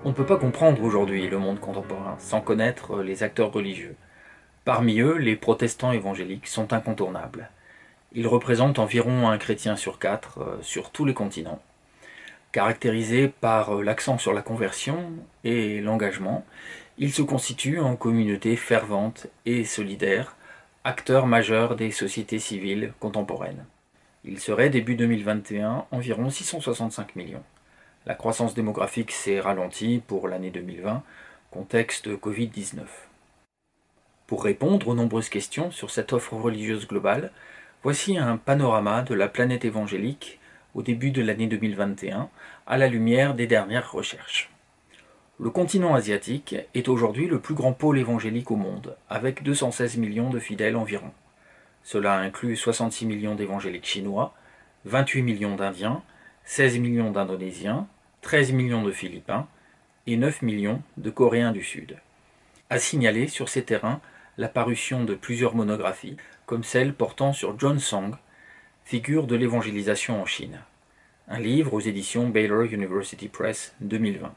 On ne peut pas comprendre aujourd'hui le monde contemporain sans connaître les acteurs religieux. Parmi eux, les protestants évangéliques sont incontournables. Ils représentent environ un chrétien sur quatre sur tous les continents. Caractérisés par l'accent sur la conversion et l'engagement, ils se constituent en communauté fervente et solidaire, acteurs majeurs des sociétés civiles contemporaines. Ils seraient début 2021 environ 665 millions. La croissance démographique s'est ralentie pour l'année 2020, contexte Covid-19. Pour répondre aux nombreuses questions sur cette offre religieuse globale, voici un panorama de la planète évangélique au début de l'année 2021, à la lumière des dernières recherches. Le continent asiatique est aujourd'hui le plus grand pôle évangélique au monde, avec 216 millions de fidèles environ. Cela inclut 66 millions d'évangéliques chinois, 28 millions d'Indiens, 16 millions d'Indonésiens, 13 millions de Philippins et 9 millions de Coréens du Sud. À signaler sur ces terrains la parution de plusieurs monographies, comme celle portant sur John Song, figure de l'évangélisation en Chine. Un livre aux éditions Baylor University Press 2020.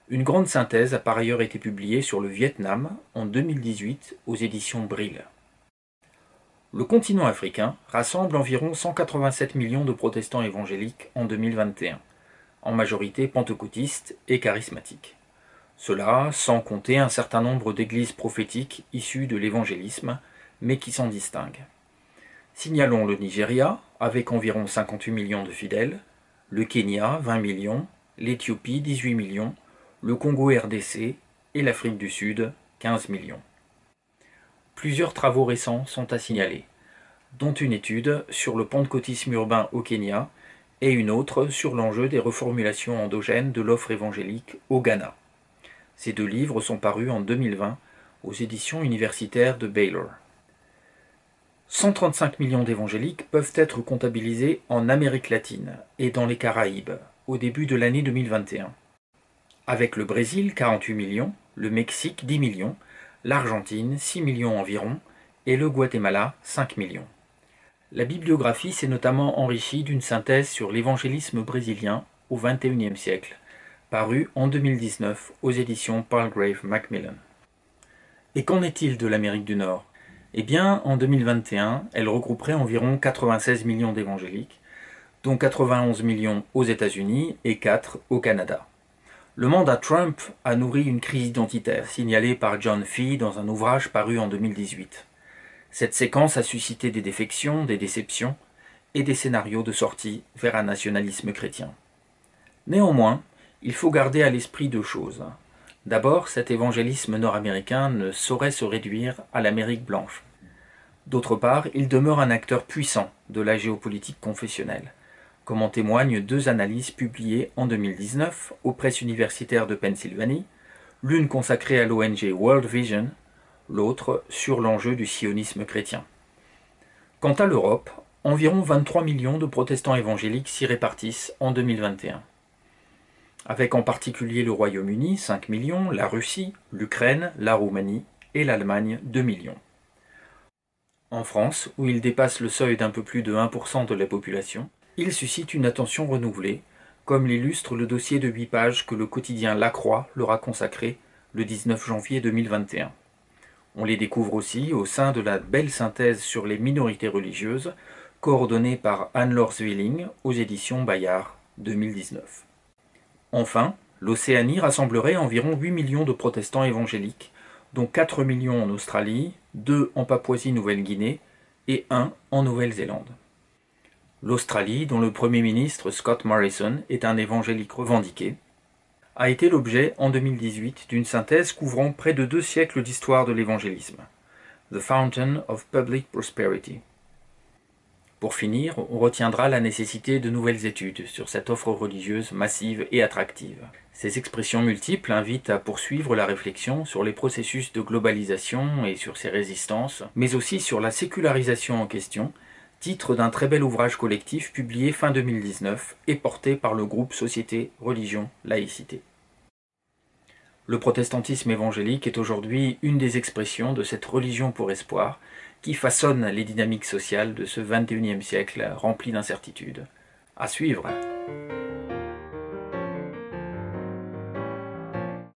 Une grande synthèse a par ailleurs été publiée sur le Vietnam en 2018 aux éditions Brill. Le continent africain rassemble environ 187 millions de protestants évangéliques en 2021, en majorité pentecôtistes et charismatiques. Cela sans compter un certain nombre d'églises prophétiques issues de l'évangélisme, mais qui s'en distinguent. Signalons le Nigeria, avec environ 58 millions de fidèles, le Kenya, 20 millions, l'Éthiopie, 18 millions, le Congo RDC et l'Afrique du Sud, 15 millions. Plusieurs travaux récents sont à signaler, dont une étude sur le pentecôtisme urbain au Kenya et une autre sur l'enjeu des reformulations endogènes de l'offre évangélique au Ghana. Ces deux livres sont parus en 2020 aux éditions universitaires de Baylor. 135 millions d'évangéliques peuvent être comptabilisés en Amérique latine et dans les Caraïbes au début de l'année 2021. Avec le Brésil, 48 millions, le Mexique, 10 millions, l'Argentine, 6 millions environ, et le Guatemala, 5 millions. La bibliographie s'est notamment enrichie d'une synthèse sur l'évangélisme brésilien au XXIe siècle, parue en 2019 aux éditions Palgrave Macmillan. Et qu'en est-il de l'Amérique du Nord? Eh bien, en 2021, elle regrouperait environ 96 millions d'évangéliques, dont 91 millions aux États-Unis et 4 au Canada. Le mandat Trump a nourri une crise identitaire signalée par John Fee dans un ouvrage paru en 2018. Cette séquence a suscité des défections, des déceptions et des scénarios de sortie vers un nationalisme chrétien. Néanmoins, il faut garder à l'esprit deux choses. D'abord, cet évangélisme nord-américain ne saurait se réduire à l'Amérique blanche. D'autre part, il demeure un acteur puissant de la géopolitique confessionnelle, comme en témoignent deux analyses publiées en 2019 aux presses universitaires de Pennsylvanie, l'une consacrée à l'ONG World Vision, l'autre sur l'enjeu du sionisme chrétien. Quant à l'Europe, environ 23 millions de protestants évangéliques s'y répartissent en 2021. Avec en particulier le Royaume-Uni, 5 millions, la Russie, l'Ukraine, la Roumanie et l'Allemagne, 2 millions. En France, où il dépasse le seuil d'un peu plus de 1% de la population, il suscite une attention renouvelée, comme l'illustre le dossier de 8 pages que le quotidien La Croix leur a consacré le 19 janvier 2021. On les découvre aussi au sein de la belle synthèse sur les minorités religieuses, coordonnée par Anne-Laure Zwilling aux éditions Bayard 2019. Enfin, l'Océanie rassemblerait environ 8 millions de protestants évangéliques, dont 4 millions en Australie, 2 en Papouasie-Nouvelle-Guinée et 1 en Nouvelle-Zélande. L'Australie, dont le Premier ministre Scott Morrison est un évangélique revendiqué, a été l'objet en 2018 d'une synthèse couvrant près de 2 siècles d'histoire de l'évangélisme, The Fountain of Public Prosperity. Pour finir, on retiendra la nécessité de nouvelles études sur cette offre religieuse massive et attractive. Ces expressions multiples invitent à poursuivre la réflexion sur les processus de globalisation et sur ses résistances, mais aussi sur la sécularisation en question, titre d'un très bel ouvrage collectif publié fin 2019 et porté par le groupe Société, Religion, Laïcité. Le protestantisme évangélique est aujourd'hui une des expressions de cette religion pour espoir qui façonne les dynamiques sociales de ce XXIe siècle rempli d'incertitudes. À suivre.